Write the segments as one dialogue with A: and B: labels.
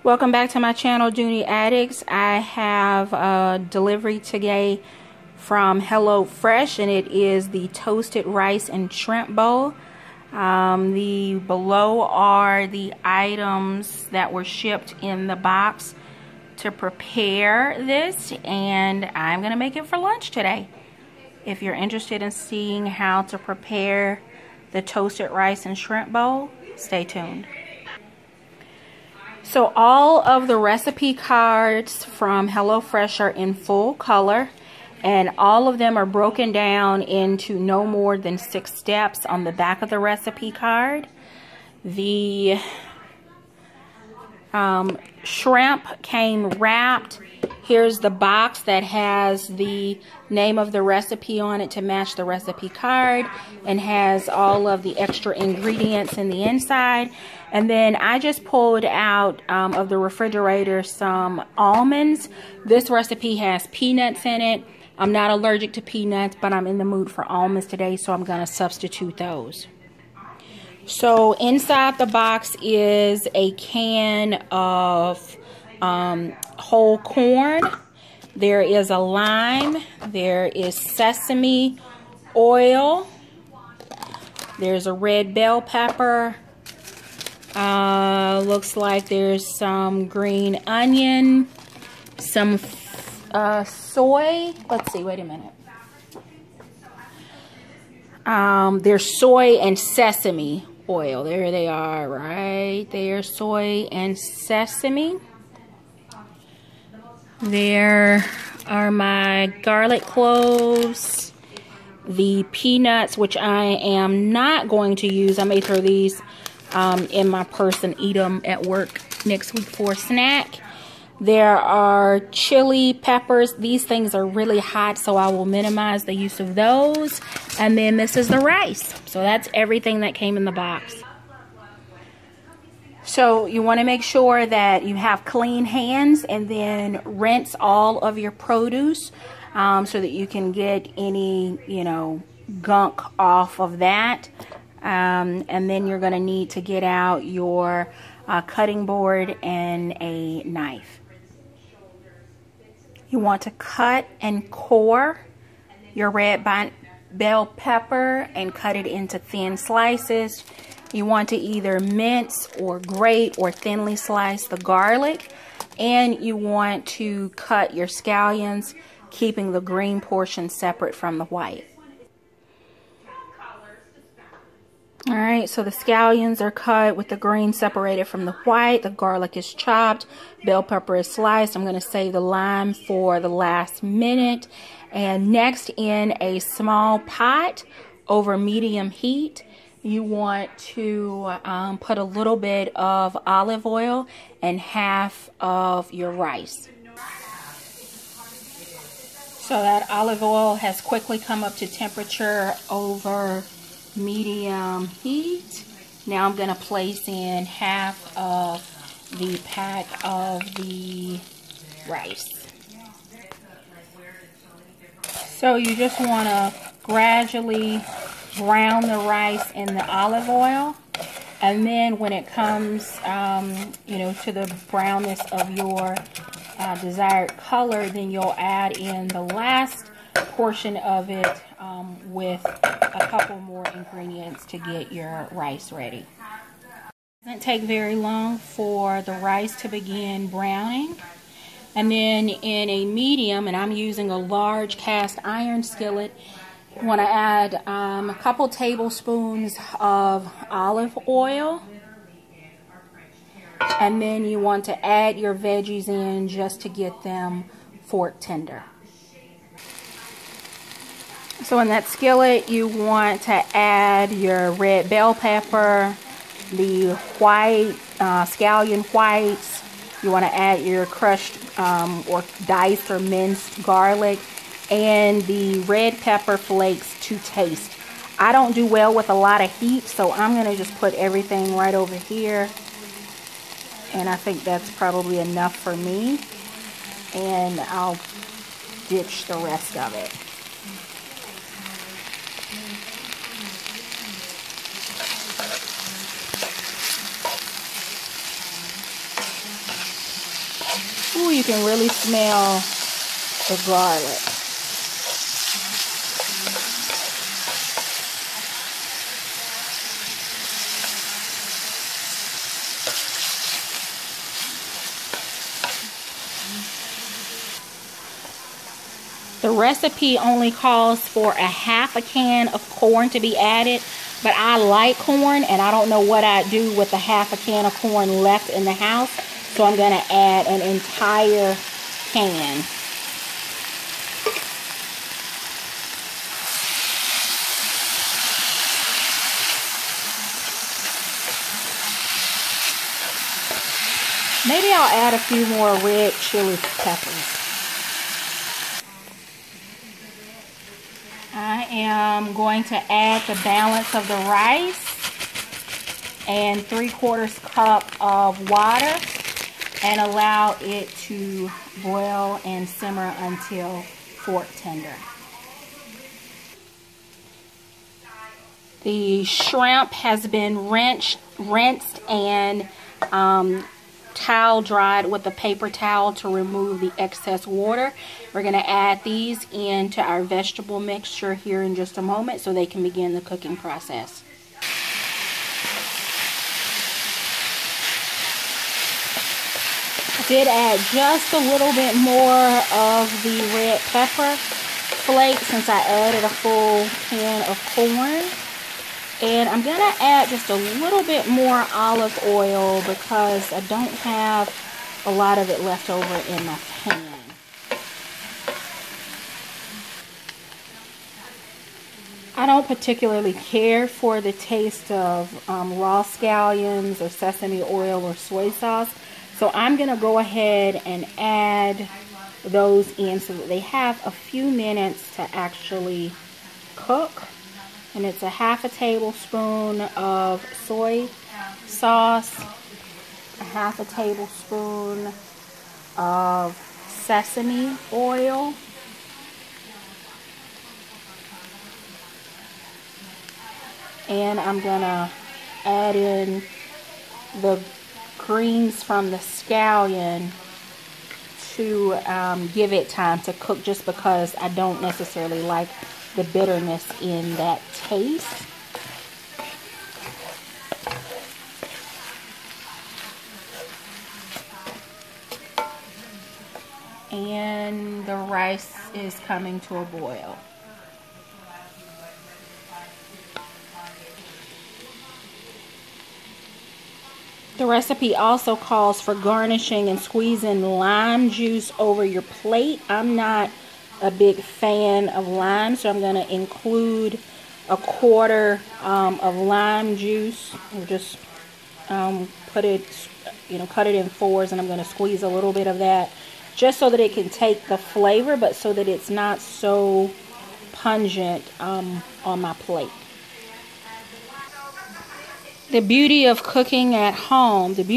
A: Welcome back to my channel, Dooney Addicts. I have a delivery today from HelloFresh, and it is the toasted rice and shrimp bowl. The below are the items that were shipped in the box to prepare this, and I'm gonna make it for lunch today. If you're interested in seeing how to prepare the toasted rice and shrimp bowl, stay tuned. So all of the recipe cards from HelloFresh are in full color, and all of them are broken down into no more than 6 steps on the back of the recipe card. The shrimp came wrapped. Here's the box that has the name of the recipe on it to match the recipe card, and has all of the extra ingredients in the inside. And then I just pulled out of the refrigerator some almonds. This recipe has peanuts in it. I'm not allergic to peanuts, but I'm in the mood for almonds today, so I'm going to substitute those. So inside the box is a can of whole corn. There is a lime. There is sesame oil. There's a red bell pepper. Looks like there's some green onion, some soy. Let's see, wait a minute. There's soy and sesame oil. There they are, right there. Soy and sesame. There are my garlic cloves, the peanuts, which I am not going to use. I may throw these in my purse and eat them at work next week for a snack. There are chili peppers. These things are really hot, so I will minimize the use of those. And then this is the rice. So that's everything that came in the box. So you want to make sure that you have clean hands, and then rinse all of your produce so that you can get any, gunk off of that. And then you're going to need to get out your cutting board and a knife. You want to cut and core your red bell pepper and cut it into thin slices. You want to either mince or grate or thinly slice the garlic. And you want to cut your scallions, keeping the green portion separate from the white. Alright, so the scallions are cut with the green separated from the white. The garlic is chopped. Bell pepper is sliced. I'm going to save the lime for the last minute. And next, in a small pot over medium heat, you want to put a little bit of olive oil and half of your rice. So that olive oil has quickly come up to temperature over medium heat. Now I'm going to place in half of the pack of the rice. So you just want to gradually brown the rice in the olive oil, and then when it comes to the brownness of your desired color, then you'll add in the last portion of it with a couple more ingredients to get your rice ready. It doesn't take very long for the rice to begin browning. And then in a medium, and I'm using a large cast iron skillet, you want to add a couple tablespoons of olive oil. And then you want to add your veggies in just to get them fork tender. So in that skillet, you want to add your red bell pepper, the white, scallion whites. You want to add your crushed or diced or minced garlic, and the red pepper flakes to taste. I don't do well with a lot of heat, so I'm going to just put everything right over here. And I think that's probably enough for me. And I'll ditch the rest of it. can really smell the garlic. The recipe only calls for a half a can of corn to be added, but I like corn and I don't know what I'd do with the half a can of corn left in the house, so I'm going to add an entire can. Maybe I'll add a few more red chili peppers. I am going to add the balance of the rice and 3/4 cup of water and allow it to boil and simmer until fork tender. The shrimp has been rinsed and towel dried with a paper towel to remove the excess water. We're going to add these into our vegetable mixture here in just a moment so they can begin the cooking process. I did add just a little bit more of the red pepper flakes since I added a full can of corn. And I'm going to add just a little bit more olive oil because I don't have a lot of it left over in my pan. I don't particularly care for the taste of raw scallions or sesame oil or soy sauce. So I'm going to go ahead and add those in so that they have a few minutes to actually cook. And it's a half a tablespoon of soy sauce, a half a tablespoon of sesame oil, and I'm gonna add in the greens from the scallion to give it time to cook, just because I don't necessarily like the bitterness in that taste. And the rice is coming to a boil. The recipe also calls for garnishing and squeezing lime juice over your plate. I'm not a big fan of lime, so I'm going to include a quarter of lime juice. We'll just cut it in fours, and I'm going to squeeze a little bit of that just so that it can take the flavor, but so that it's not so pungent on my plate. The beauty of cooking at home is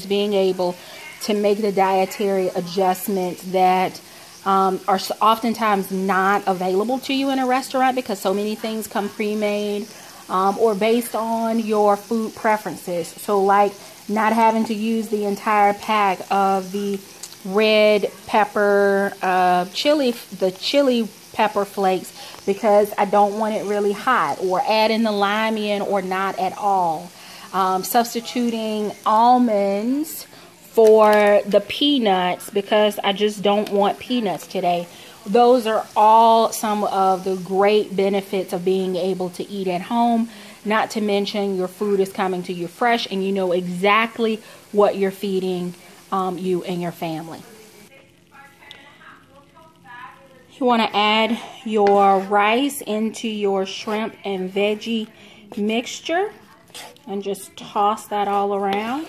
A: being able to make the dietary adjustments that are oftentimes not available to you in a restaurant, because so many things come pre-made or based on your food preferences. So like not having to use the entire pack of the red pepper chili pepper flakes because I don't want it really hot, or adding the lime in or not at all. Substituting almonds for the peanuts because I just don't want peanuts today. Those are all some of the great benefits of being able to eat at home. Not to mention your food is coming to you fresh and you know exactly what you're feeding you and your family. You want to add your rice into your shrimp and veggie mixture and just toss that all around.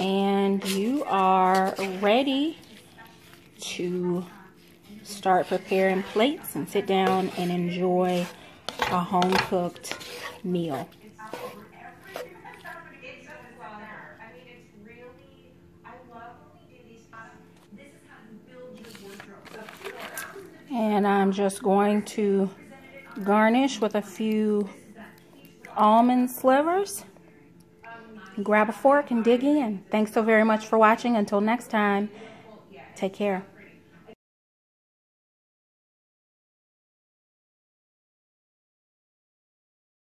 A: And you are ready to start preparing plates and sit down and enjoy a home-cooked meal. And I'm just going to garnish with a few almond slivers. grab a fork and dig in. Thanks so very much for watching. Until next time, take care.